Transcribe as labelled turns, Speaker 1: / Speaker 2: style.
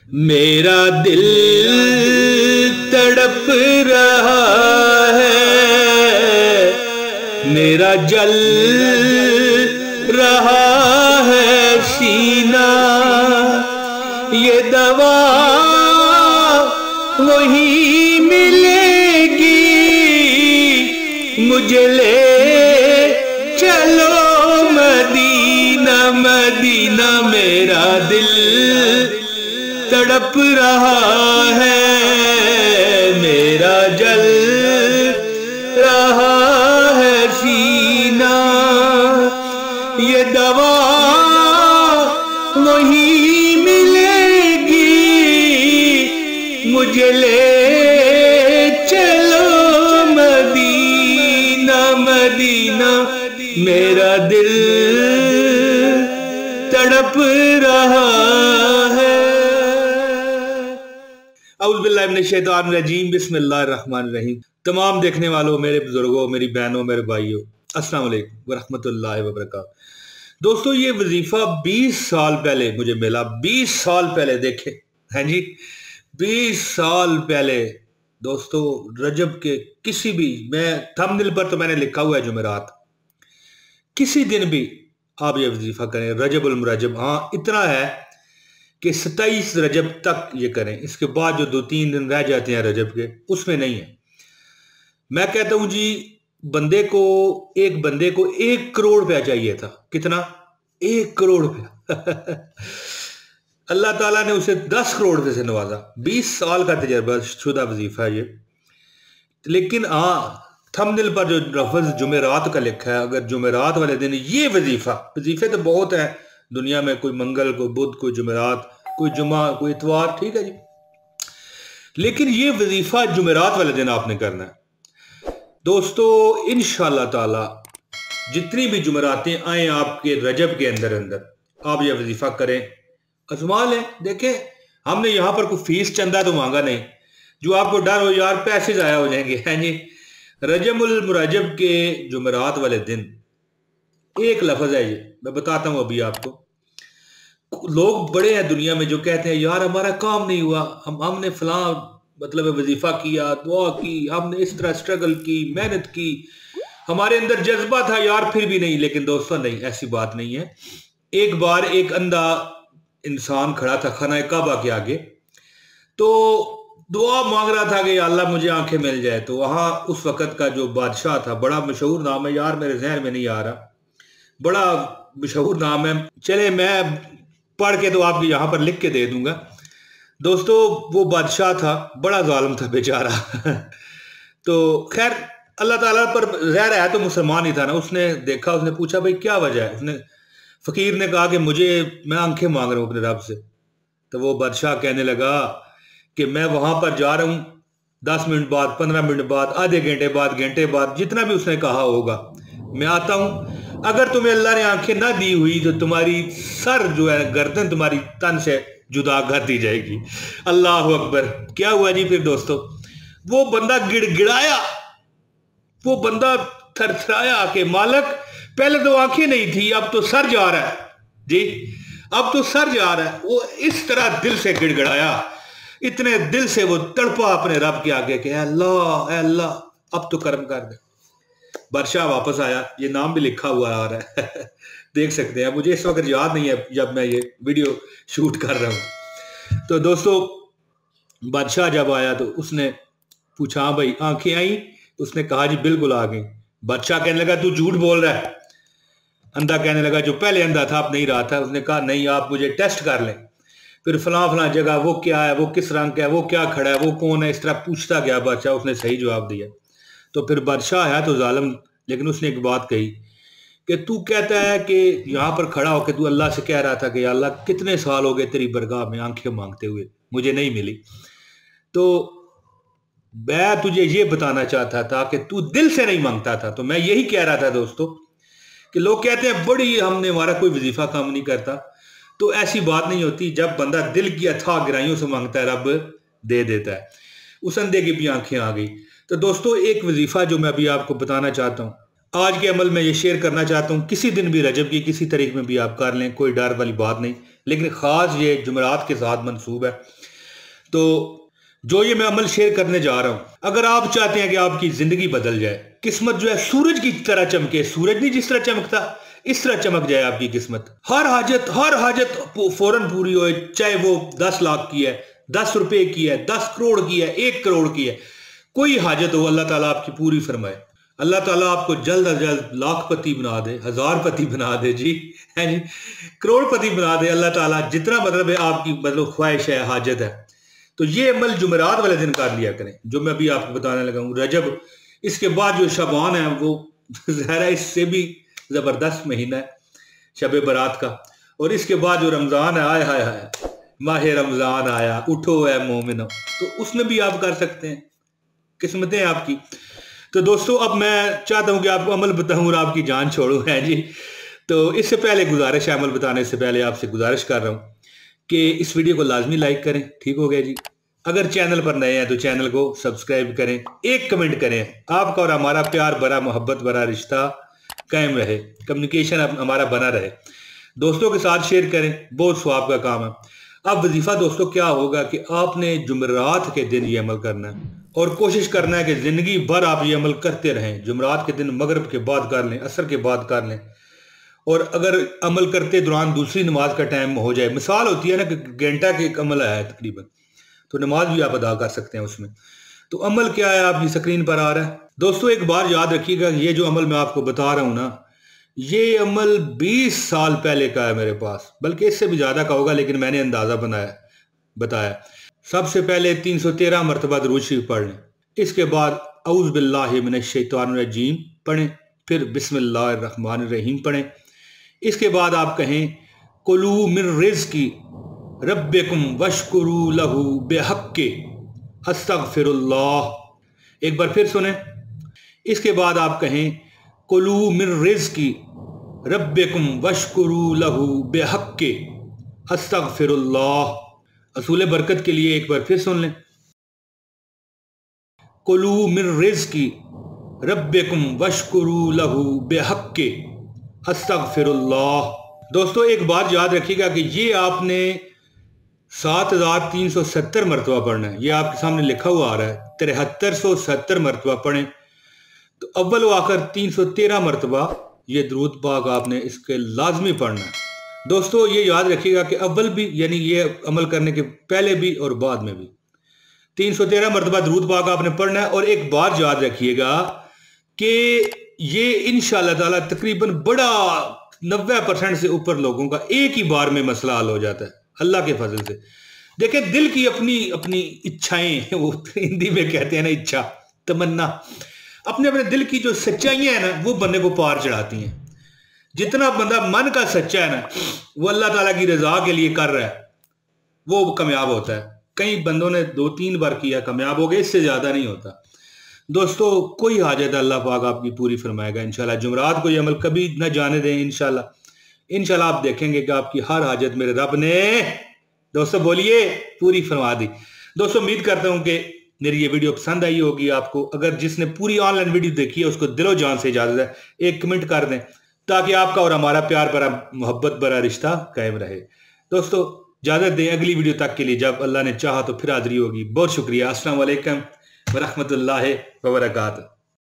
Speaker 1: मेरा दिल तड़प रहा है, मेरा जल रहा है सीना। ये दवा वही मिलेगी, मुझे ले चलो मदीना मदीना। मेरा दिल तड़प रहा है, मेरा जल रहा है सीना। ये दवा वही मिलेगी, मुझे ले चलो मदीना मदीना। मेरा दिल तड़प रहा है। औज़ु बिल्लाहि मिनश शैतानिर रजीम, बिस्मिल्लाहिर रहमानिर रहीम। तमाम देखने वालों, मेरे बुजुर्गों, मेरी बहनों, मेरे भाइयों, अस्सलाम वालेकुम वरहमतुल्लाहि वबरकातुहू। दोस्तों, ये वजीफा 20 साल पहले मुझे मिला। 20 साल पहले, देखे हैं जी, 20 साल पहले दोस्तों। रजब के किसी भी, मैं थंबनेल पर तो मैंने लिखा हुआ है जुमेरात, किसी दिन भी आप ये वजीफा करें, रजबुल मुरज्जब। हाँ, इतना है कि 27 रजब तक ये करें, इसके बाद जो 2-3 दिन रह जाते हैं रजब के, उसमें नहीं है। मैं कहता हूं जी, एक बंदे को 1 करोड़ रुपया चाहिए था। कितना? 1 करोड़ रुपया। अल्लाह ताला ने उसे 10 करोड़ रुपये से नवाजा। 20 साल का तजर्बा शुदा वजीफा ये। लेकिन हाँ, थंबनेल पर जो लफ्ज़ जुमेरात का लिखा है, अगर जुमेरात वाले दिन ये वजीफे तो बहुत हैं दुनिया में, कोई मंगल, कोई बुध, कोई जुमेरात, कोई जुमा, कोई इतवार, ठीक है जी। लेकिन ये वजीफा जुमेरात वाले दिन आपने करना है दोस्तों। इंशाअल्लाह ताला जितनी भी जुमेरातें आए आपके रजब के अंदर आप ये वजीफा करें, आजमा लें। देखें, हमने यहाँ पर कोई फीस चंदा तो मांगा नहीं, जो आपको डर हो यार पैसे ज़ाया हो जाएंगे, हैं जी। रजबुल मुरज्जब के जुमेरात वाले दिन एक लफ्ज़ है ये, मैं बताता हूँ अभी आपको। लोग बड़े हैं दुनिया में जो कहते हैं यार हमारा काम नहीं हुआ, हमने फलां मतलब वजीफा किया, दुआ की, हमने इस तरह स्ट्रगल की, मेहनत की, हमारे अंदर जज्बा था यार, फिर भी नहीं। लेकिन दोस्तों नहीं, ऐसी बात नहीं है। एक बार एक अंधा इंसान खड़ा था खाना काबा के आगे, तो दुआ मांग रहा था कि अल्लाह मुझे आंखें मिल जाए। तो वहां उस वक्त का जो बादशाह था, बड़ा मशहूर नाम है यार, मेरे जहन में नहीं आ रहा, बड़ा मशहूर नाम है, चले मैं पढ़ के तो आपको यहां पर लिख के दे दूंगा। दोस्तों, वो बादशाह था, बड़ा जालिम था बेचारा। तो खैर, अल्लाह ताला पर ज़हर है तो मुसलमान ही था ना। उसने देखा, उसने पूछा भाई क्या वजह है। उसने फकीर ने कहा कि मैं आंखें मांग रहा हूं अपने रब से। तो वो बादशाह कहने लगा कि मैं वहां पर जा रहा हूं, 10 मिनट बाद, 15 मिनट बाद, आधे घंटे बाद, घंटे बाद, जितना भी उसने कहा होगा, मैं आता हूं। अगर तुम्हें अल्लाह ने आंखें ना दी हुई तो तुम्हारी सर जो है, गर्दन तुम्हारी तन से जुदा कर दी जाएगी। अल्लाह अकबर। क्या हुआ जी फिर दोस्तों? वो बंदा गिड़गिड़ाया, वो बंदा थरथराया कि मालिक, पहले तो आंखें नहीं थी, अब तो सर जा रहा है जी, अब तो सर जा रहा है। वो इस तरह दिल से गिड़गिड़ाया, इतने दिल से वो तड़पा अपने रब के आगे कि अल्लाह अल्लाह, अब तो कर्म कर दे। बादशाह वापस आया, ये नाम भी लिखा हुआ आ रहा है। देख सकते हैं, मुझे इस वक्त याद नहीं है जब मैं ये वीडियो शूट कर रहा हूं। तो दोस्तों, बादशाह जब आया तो उसने पूछा हाँ भाई आंखें आई? उसने कहा जी बिल्कुल आ गई। बादशाह कहने लगा तू झूठ बोल रहा है। अंधा कहने लगा जो पहले अंधा था अब नहीं रहा था। उसने कहा नहीं, आप मुझे टेस्ट कर लें। फिर फलां जगह वो क्या है, वो किस रंग का है, वो क्या खड़ा है, वो कौन है, इस तरह पूछता गया बादशाह। उसने सही जवाब दिया। तो फिर बादशाह है तो जालिम, लेकिन उसने एक बात कही कि तू कहता है कि यहाँ पर खड़ा होकर तू अल्लाह से कह रहा था कि अल्लाह कितने साल हो गए तेरी बरगाह में आंखें मांगते हुए, मुझे नहीं मिली। तो मैं तुझे ये बताना चाहता था कि तू दिल से नहीं मांगता था। तो मैं यही कह रहा था दोस्तों कि लोग कहते हैं बड़ी हमने हमारा कोई वजीफा काम नहीं करता, तो ऐसी बात नहीं होती। जब बंदा दिल की अथाह गहराइयों से मांगता है, रब दे देता है। उस अंधे की भी आंखें आ गई। तो दोस्तों, एक वजीफा जो मैं अभी आपको बताना चाहता हूँ, आज के अमल में ये शेयर करना चाहता हूँ। किसी दिन भी रजब की किसी तारीख में भी आप कर लें, कोई डर वाली बात नहीं। लेकिन ख़ास ये जुमेरात के साथ मंसूब है। तो जो ये मैं अमल शेयर करने जा रहा हूं, अगर आप चाहते हैं कि आपकी ज़िंदगी बदल जाए, किस्मत जो है सूरज की तरह चमके, सूरज नहीं जिस तरह चमकता, इस तरह चमक जाए आपकी किस्मत, हर हाजत फौरन पूरी हो, चाहे वो 10 लाख की है, 10 रुपए की है, 10 करोड़ की है, 1 करोड़ की है, कोई हाजत हो, अल्लाह ताला आपकी पूरी फरमाए। अल्लाह ताला आपको जल्द अज जल्द लाखपति बना दे, हजारपति बना दे जी, है जी, करोड़पति बना दे अल्लाह ताला, जितना मतलब है आपकी मतलब ख्वाहिश है, हाजत है। तो ये अमल जुमेरात वाले दिन कर लिया करें, जो मैं अभी आपको बताने लगा हूँ। रजब, इसके बाद जो शबान है वो ज़रा इससे भी ज़बरदस्त महीना है शब बरात का, और इसके बाद जो रमज़ान है, आय हाय हाय, माह रमज़ान आया, उठो है मोमिनो, तो उसमें भी आप कर सकते हैं, किस्मतें आपकी। तो दोस्तों अब मैं चाहता हूं कि आपको अमल बताऊं और आपकी जान छोड़ूं, है जी। तो इससे पहले गुजारिश है, अमल बताने से पहले आपसे गुजारिश कर रहा हूं कि इस वीडियो को लाजमी लाइक करें, ठीक हो गया जी। अगर चैनल पर नए हैं तो चैनल को सब्सक्राइब करें, एक कमेंट करें, आपका और हमारा प्यार भरा मोहब्बत भरा रिश्ता कायम रहे, कम्युनिकेशन हमारा बना रहे। दोस्तों के साथ शेयर करें, बहुत स्वाब का काम है। अब वजीफा दोस्तों क्या होगा कि आपने जुमेरात के दिन ये अमल करना है और कोशिश करना है कि ज़िंदगी भर आप ये अमल करते रहें। जुमेरात के दिन मगरिब के बाद कर लें, असर के बाद कर लें, और अगर अमल करते दौरान दूसरी नमाज का टाइम हो जाए, मिसाल होती है ना कि घंटा के एक अमल है तकरीबन, तो नमाज भी आप अदा कर सकते हैं उसमें। तो अमल क्या है आपकी स्क्रीन पर आ रहा है। दोस्तों एक बार याद रखिएगा, ये जो अमल मैं आपको बता रहा हूँ ना, ये अमल 20 साल पहले का है मेरे पास, बल्कि इससे भी ज़्यादा का होगा, लेकिन मैंने अंदाज़ा बताया। सबसे पहले 313 मरतबा दुरूद शरीफ पढ़ लें, इसके बाद औज़ु बिल्लाहि मिनश शैतानिर रजीम पढ़ें, फिर बिस्मिल्लाहिर रहमानिर रहीम पढ़ें। इसके बाद आप कहें कुलू मिन रिज़्क़ि रब्बिकुम वश्कुरू लहू बिहक्क़ि अस्तग़फिरुल्लाह। एक बार फिर सुने। इसके बाद आप कहें कुलू मिन रिज़्क़ि रब्बिकुम वश्कुरू लहू बिहक्क़ि अस्तग़फिरुल्लाह। असूल बरकत के लिए एक बार फिर सुन लें, कुलू मिन रिज़्क़ि रब्बिकुम वश्कुरू लहू बिहक्क़ि अस्तग़फिरुल्लाह। दोस्तों एक बात याद रखिएगा कि ये आपने 7370 मरतबा पढ़ना है, ये आपके सामने लिखा हुआ आ रहा है, 7370 मरतबा पढ़ें। तो अव्वल व आखिर 313 मरतबा ये दुरूद पाक आपने इसके लाजमी पढ़ना है। दोस्तों ये याद रखिएगा कि अव्वल भी, यानी ये अमल करने के पहले भी और बाद में भी 313 मरतबा दुरूद पाक आपने पढ़ना है। और एक बात याद रखिएगा कि ये इंशाअल्लाह ताला तकरीबन बड़ा 90% से ऊपर लोगों का एक ही बार में मसला हल हो जाता है अल्लाह के फजल से। देखिए दिल की अपनी अपनी इच्छाएं, वो हिंदी में कहते हैं ना इच्छा, तमन्ना, अपने अपने दिल की जो सच्चाइयां हैं ना, वो बंदे को पार चढ़ाती हैं। जितना बंदा मन का सच्चा है ना, वो अल्लाह ताला की रजा के लिए कर रहा है, वो कामयाब होता है। कई बंदों ने 2-3 बार किया, कामयाब हो गए, इससे ज्यादा नहीं होता। दोस्तों कोई हाजत अल्लाह पाक आपकी पूरी फरमाएगा इंशाल्लाह। जुमरात को ये अमल कभी ना जाने दें इंशाल्लाह आप देखेंगे कि आपकी हर हाजत मेरे रब ने, दोस्तों बोलिए, पूरी फरमा दी। दोस्तों उम्मीद करता हूं कि मेरी ये वीडियो पसंद आई होगी आपको। अगर जिसने पूरी ऑनलाइन वीडियो देखी है उसको दिलो जान से इजाजत है, एक कमेंट कर दें ताकि आपका और हमारा प्यार भरा मोहब्बत भरा रिश्ता कायम रहे। दोस्तों इजाजत दें, अगली वीडियो तक के लिए जब अल्लाह ने चाहा तो फिर हाजिरी होगी। बहुत शुक्रिया। अस्सलाम वालेकुम व रहमतुल्लाहि व बरकातहू।